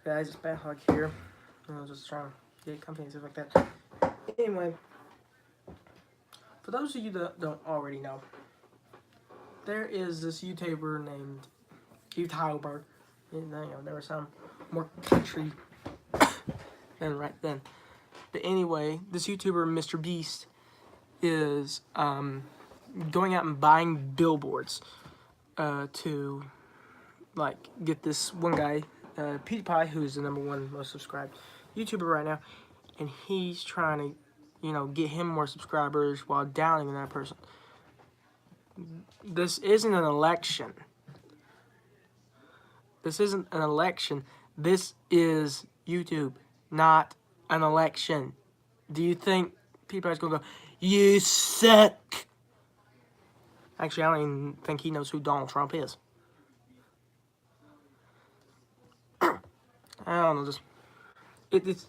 guys, it's Bathog here. I was just trying to get company and stuff like that. Anyway, for those of you that don't already know, there is this YouTuber named YouTuber. There was some more country than right then. But anyway, this YouTuber, Mr. Beast, is going out and buying billboards to get this one guy, PewDiePie, who's the #1 most subscribed YouTuber right now, and he's trying to, get him more subscribers while downing that person. This isn't an election. This isn't an election. This is YouTube, not an election. Do you think PewDiePie's gonna go, "You suck"? Actually, I don't even think he knows who Donald Trump is. I don't know, just it's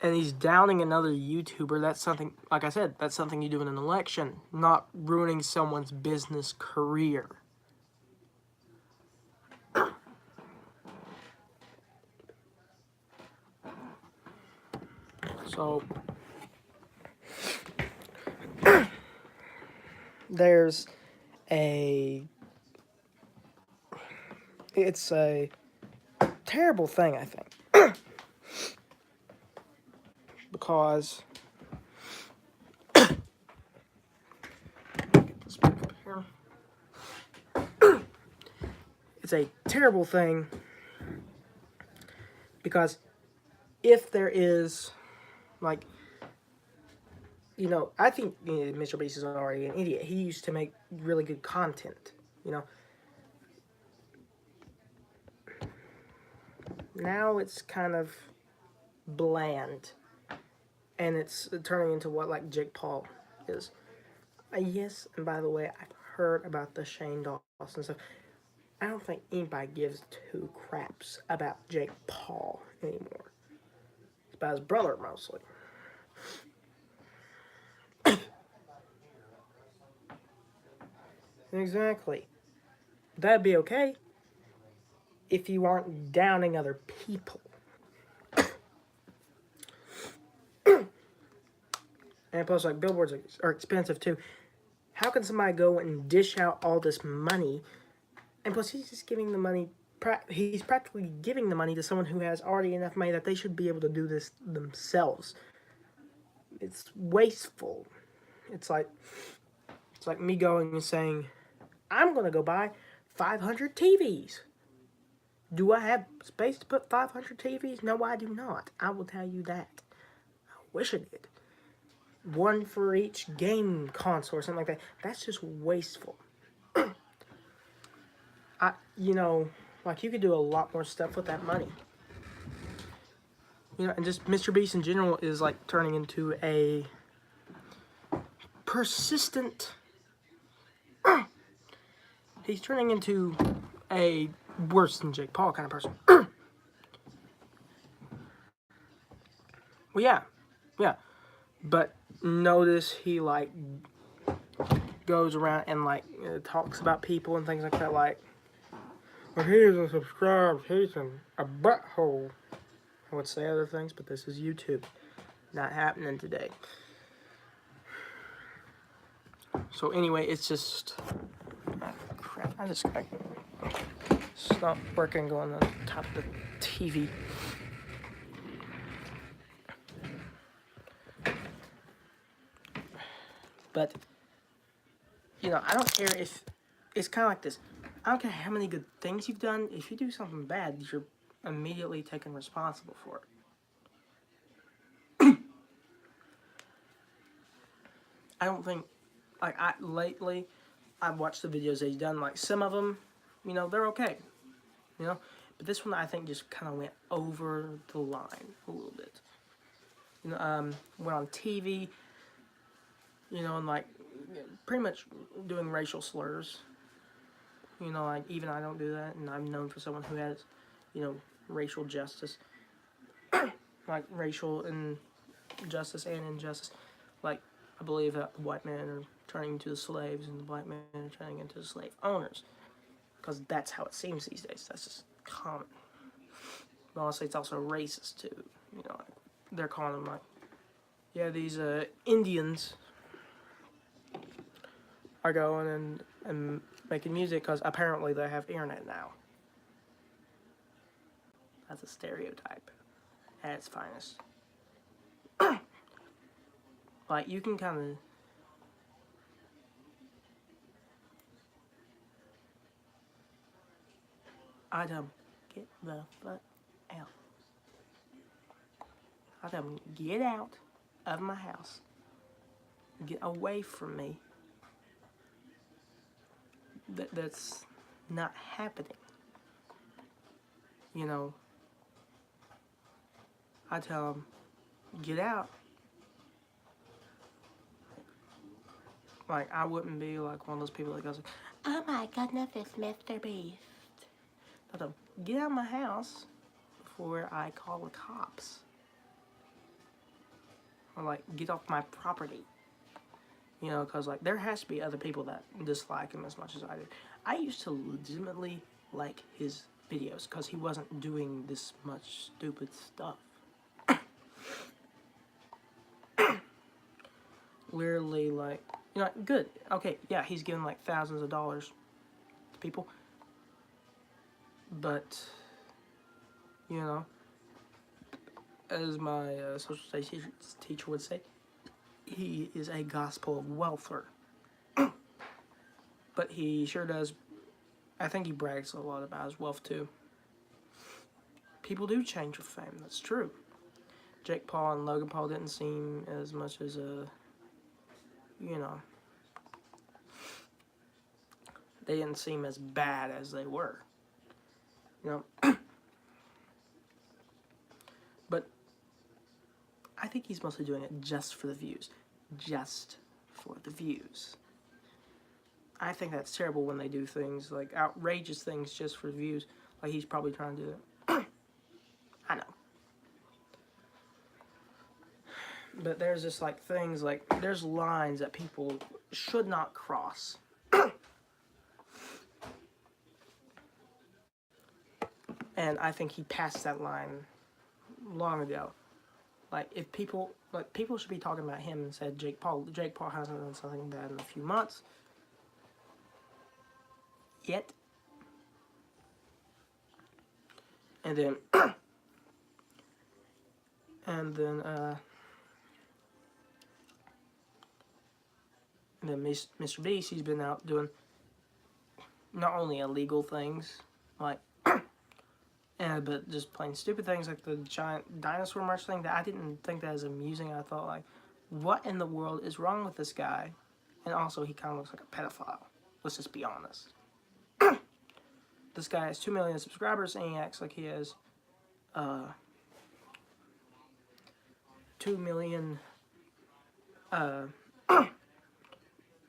and he's downing another YouTuber. That's something, like I said, that's something you do in an election, not ruining someone's business career. So there's it's a terrible thing, I think, because it's a terrible thing because if there is, I think Mr. Beast is already an idiot. He used to make really good content, Now it's kind of bland, and it's turning into what Jake Paul is. Yes, and by the way, I've heard about the Shane Dawson stuff. I don't think anybody gives two craps about Jake Paul anymore. It's about his brother, mostly. Exactly. That'd be okay if you aren't downing other people. And plus, billboards are expensive too. How can somebody go and dish out all this money? And plus, he's just giving the money. He's practically giving the money to someone who has already enough money that they should be able to do this themselves. It's wasteful. It's like me going and saying, "I'm going to go buy 500 TVs." Do I have space to put 500 TVs? No, I do not. I will tell you that. I wish I did. One for each game console or something like that. That's just wasteful. You could do a lot more stuff with that money. And just Mr. Beast in general is turning into a persistent. He's turning into a worse than Jake Paul kind of person. Well, yeah. But notice he goes around and talks about people and things like that. Well, he isn't subscribed. He's a butthole. I would say other things, but this is YouTube. Not happening today. So anyway, it's just crap. I just got stop working going on the top of the TV. But I don't care if it's kind of like this. I don't care how many good things you've done. If you do something bad, you're immediately taken responsible for it. I don't think, lately, I've watched the videos that he's done. Some of them, they're okay. But this one, I think, just kind of went over the line a little bit. Went on TV, and pretty much doing racial slurs. Even I don't do that, and I'm known for someone who has, racial justice. Racial justice and injustice. I believe that the white men are turning into the slaves, and the black men are turning into the slave owners. Because that's how it seems these days. That's just common. But honestly, it's also racist too. You know, like, they're calling them like, yeah, these Indians are going and making music because apparently they have internet now. That's a stereotype at its finest. Like, you can kind of... I tell them, get the fuck out. I tell them, get out of my house. Get away from me. That's not happening. You know, I tell them, get out. Like, I wouldn't be like one of those people that goes, oh my goodness, it's Mr. Beast. I tell them, get out of my house before I call the cops. Or like, get off my property. You know, because like, there has to be other people that dislike him as much as I do. I used to legitimately like his videos because he wasn't doing this much stupid stuff. Literally, like, you know, good. Okay, yeah, he's giving like thousands of dollars to people. But, you know, as my social studies teacher would say, he is a gospel of wealther. But he sure does, I think he brags a lot about his wealth too. People do change with fame, that's true. Jake Paul and Logan Paul didn't seem as much as you know, they didn't seem as bad as they were. You know, but I think he's mostly doing it just for the views. Just for the views. I think that's terrible when they do things, like outrageous things just for views. Like he's probably trying to do it. I know. But there's just like things, like there's lines that people should not cross. And I think he passed that line long ago. Like if people, like people should be talking about him and said Jake Paul hasn't done something bad in a few months. Yet. And then and then Mr. Beast, he's been out doing not only illegal things, like, but just plain stupid things, like the giant dinosaur march thing that I didn't think that was amusing. I thought, like, what in the world is wrong with this guy? And also, he kind of looks like a pedophile. Let's just be honest. This guy has 2 million subscribers, and he acts like he has 2 million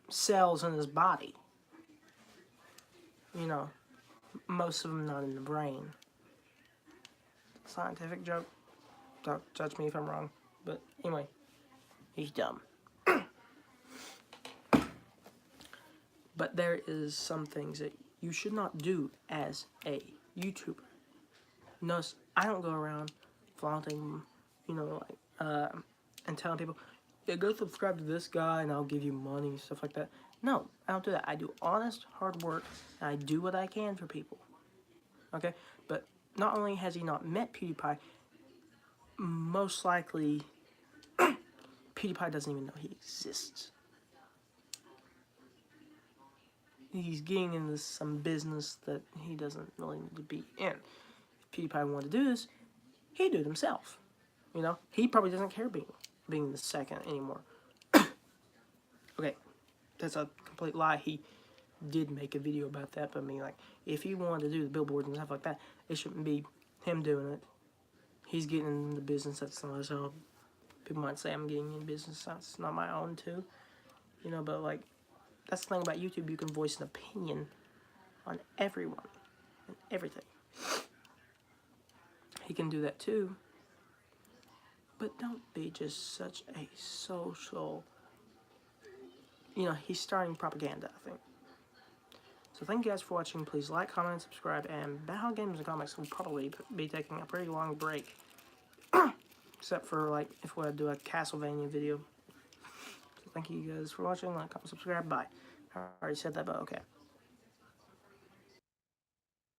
cells in his body. You know, most of them not in the brain. Scientific joke. Don't judge me if I'm wrong. But anyway, he's dumb. But there is some things that you should not do as a YouTuber. Notice, I don't go around flaunting, you know, like, and telling people, yeah, go subscribe to this guy and I'll give you money, stuff like that. No, I don't do that. I do honest, hard work, and I do what I can for people. Okay? But not only has he not met PewDiePie, most likely PewDiePie doesn't even know he exists. He's getting into some business that he doesn't really need to be in. If PewDiePie wanted to do this, he'd do it himself. You know? He probably doesn't care being the second anymore. Okay, that's a complete lie. He did make a video about that, but I mean, like, if he wanted to do the billboards and stuff like that, it shouldn't be him doing it. He's getting in the business. That's not his own. People might say I'm getting in business. That's not my own too. You know, but like, that's the thing about YouTube. You can voice an opinion on everyone and everything. He can do that too. But don't be just such a social... You know, he's starting propaganda, I think. So thank you guys for watching. Please like, comment, and subscribe. And Bathog Games and Comics will probably be taking a pretty long break. Except for, like, if we do a Castlevania video. So thank you guys for watching. Like, comment, subscribe. Bye. I already said that, but okay.